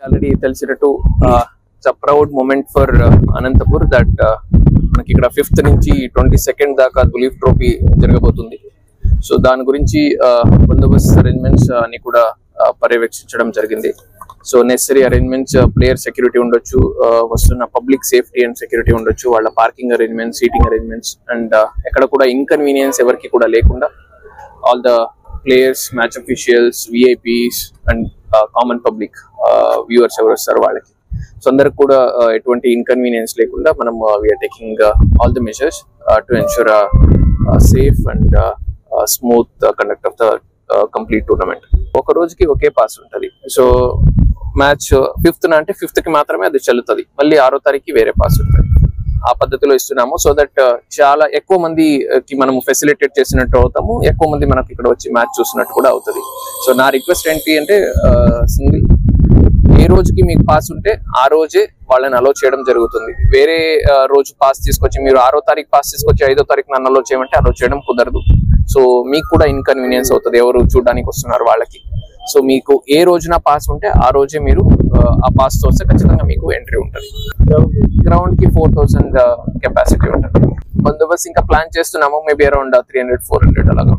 Already తెలిసినట్టు it's a proud moment for Anantapur that మనకి ఇక్కడ 5th నుంచి 22nd దాకా దులీప్ ట్రోఫీ జరగబోతుంది. సో దాని గురించి బందోబస్తు అరేంజ్మెంట్స్ అన్ని కూడా పర్యవేక్షించడం జరిగింది. So necessary arrangements, player security ఉండొచ్చు, వస్తున్న పబ్లిక్ సేఫ్టీ అండ్ సెక్యూరిటీ ఉండొచ్చు, వాళ్ళ parking arrangements, seating arrangements and ఎక్కడ కూడా ఇన్కన్వీనియన్స్ ఎవరికి కూడా లేకుండా all the players, match officials, VIPs and common public viewers ఎవరు వస్తారు వాళ్ళకి సో అందరికి కూడా ఎటువంటి ఇన్కన్వీనియన్స్ లేకుండా మనం we are taking all the measures to ensure safe and smooth conduct of the complete tournament. ఒక రోజుకి ఒకే పాస్ ఉంటుంది. సో మ్యాచ్ 5th అంటే 5th కి మాత్రమే అది చెల్లుతుంది. మళ్ళీ 6వ తారీఖుకి వేరే పాస్ ఉంటుంది. ఆ పద్ధతిలో ఇస్తున్నాము సో దట్ చాలా ఎక్కువ మందికి మనము ఫెసిలిటేట్ చేసినట్టు అవుతాము, ఎక్కువ మంది మనకి ఇక్కడ వచ్చి మ్యాచ్ చూసినట్టు కూడా అవుతుంది. సో నా రిక్వెస్ట్ ఏంటి అంటే సింగిల్ ఏ రోజుకి మీకు పాస్ ఉంటే ఆ రోజే వాళ్ళని అలో చేయడం జరుగుతుంది. వేరే రోజు పాస్ తీసుకొచ్చి మీరు 6వ తారీఖు పాస్ తీసుకొచ్చి 5వ తారీఖు నన్ను అలో చేయమంటే అలో చేయడం కుదరదు. సో మీకు కూడా ఇన్కన్వీనియన్స్ అవుతుంది ఎవరు చూడడానికి వస్తున్నారు వాళ్ళకి. సో మీకు ఏ రోజున పాస్ ఉంటే ఆ రోజే మీరు ఆ పాస్ తో వస్తే ఖచ్చితంగా మీకు ఎంట్రీ ఉంటుంది. గ్రౌండ్ కి 4000 కెపాసిటీ ఉంటుంది. బందోబస్తు ఇంకా ప్లాన్ చేస్తున్నాము, మేబీ అరౌండ్ 300-400 అలాగా.